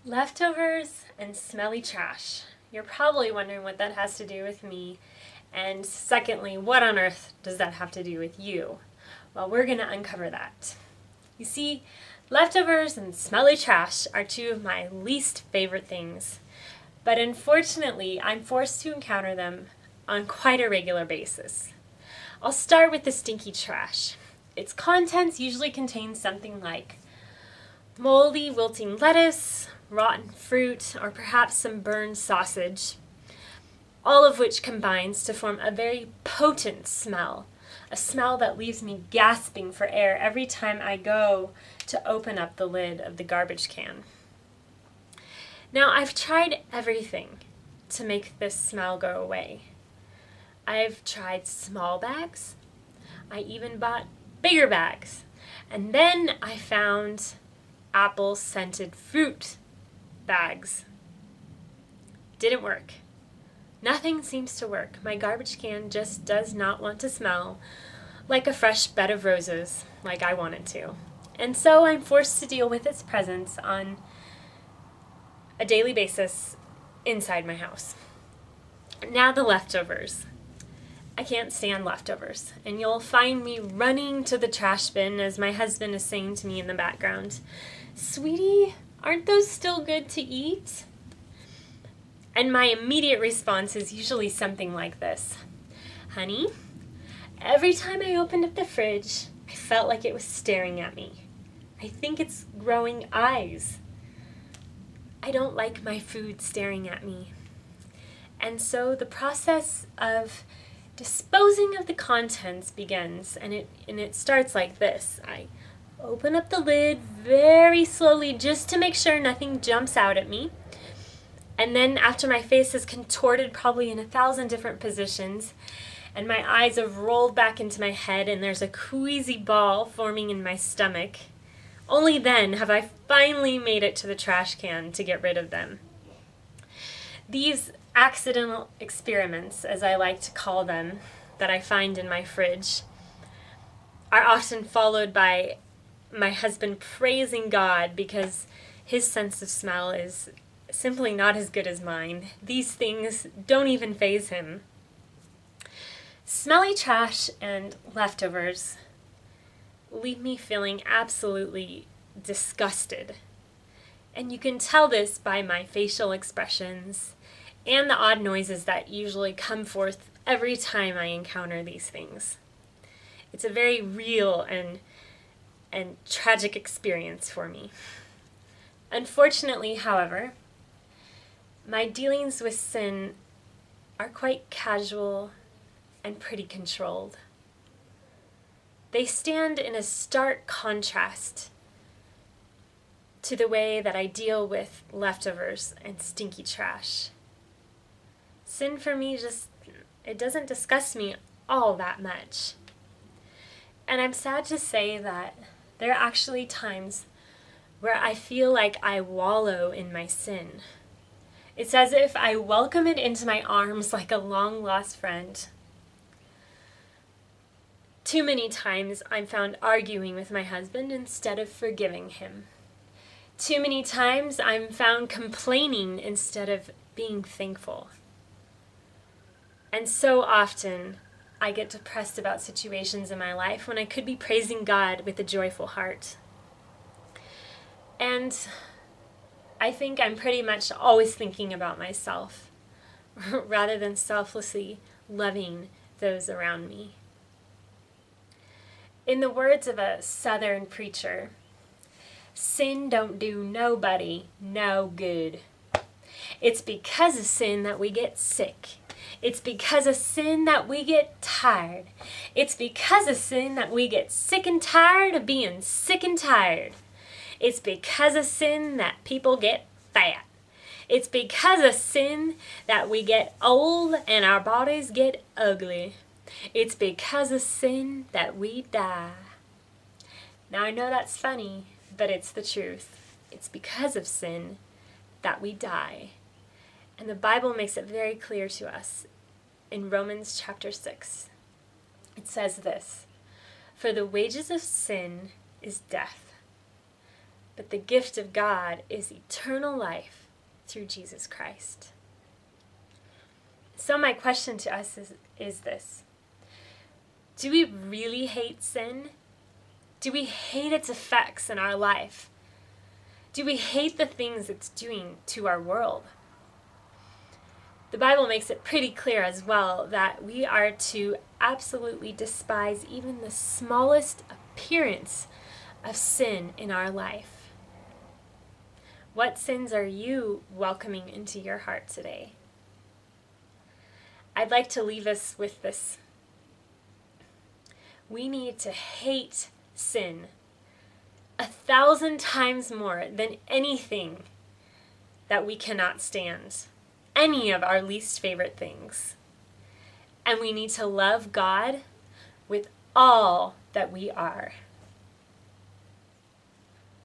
Leftovers and smelly trash. You're probably wondering what that has to do with me. And secondly, what on earth does that have to do with you? Well, we're going to uncover that. You see, leftovers and smelly trash are two of my least favorite things. But unfortunately, I'm forced to encounter them on quite a regular basis. I'll start with the stinky trash. Its contents usually contain something like moldy, wilting lettuce, rotten fruit, or perhaps some burned sausage, all of which combines to form a very potent smell, a smell that leaves me gasping for air every time I go to open up the lid of the garbage can. Now, I've tried everything to make this smell go away. I've tried small bags. I even bought bigger bags. And then I found apple-scented fruit bags. Didn't work. Nothing seems to work. My garbage can just does not want to smell like a fresh bed of roses like I want it to. And so I'm forced to deal with its presence on a daily basis inside my house. Now the leftovers. I can't stand leftovers, and you'll find me running to the trash bin as my husband is saying to me in the background, "Sweetie, aren't those still good to eat?" And my immediate response is usually something like this: "Honey, every time I opened up the fridge, I felt like it was staring at me. I think it's growing eyes. I don't like my food staring at me." And so the process of disposing of the contents begins, and it starts like this. I open up the lid very slowly just to make sure nothing jumps out at me. And then after my face is contorted probably in 1,000 different positions, and my eyes have rolled back into my head and there's a queasy ball forming in my stomach, only then have I finally made it to the trash can to get rid of them. These accidental experiments, as I like to call them, that I find in my fridge, are often followed by my husband praising God because his sense of smell is simply not as good as mine. These things don't even faze him. Smelly trash and leftovers leave me feeling absolutely disgusted. And you can tell this by my facial expressions and the odd noises that usually come forth every time I encounter these things. It's a very real and tragic experience for me. Unfortunately, however, my dealings with sin are quite casual and pretty controlled. They stand in a stark contrast to the way that I deal with leftovers and stinky trash. Sin for me it doesn't disgust me all that much. And I'm sad to say that there are actually times where I feel like I wallow in my sin. It's as if I welcome it into my arms like a long-lost friend. Too many times I'm found arguing with my husband instead of forgiving him. Too many times I'm found complaining instead of being thankful. And so often I get depressed about situations in my life when I could be praising God with a joyful heart. And I think I'm pretty much always thinking about myself rather than selflessly loving those around me. In the words of a Southern preacher, sin don't do nobody no good. It's because of sin that we get sick. It's because of sin that we get tired. It's because of sin that we get sick and tired of being sick and tired. It's because of sin that people get fat. It's because of sin that we get old and our bodies get ugly. It's because of sin that we die. Now I know that's funny, but it's the truth. It's because of sin that we die. And the Bible makes it very clear to us in Romans chapter 6. It says this: "For the wages of sin is death, but the gift of God is eternal life through Jesus Christ. So my question to us is this: do we really hate sin? Do we hate its effects in our life? Do we hate the things it's doing to our world? The Bible makes it pretty clear as well that we are to absolutely despise even the smallest appearance of sin in our life. What sins are you welcoming into your heart today? I'd like to leave us with this. We need to hate sin 1,000 times more than anything that we cannot stand, any of our least favorite things. And we need to love God with all that we are.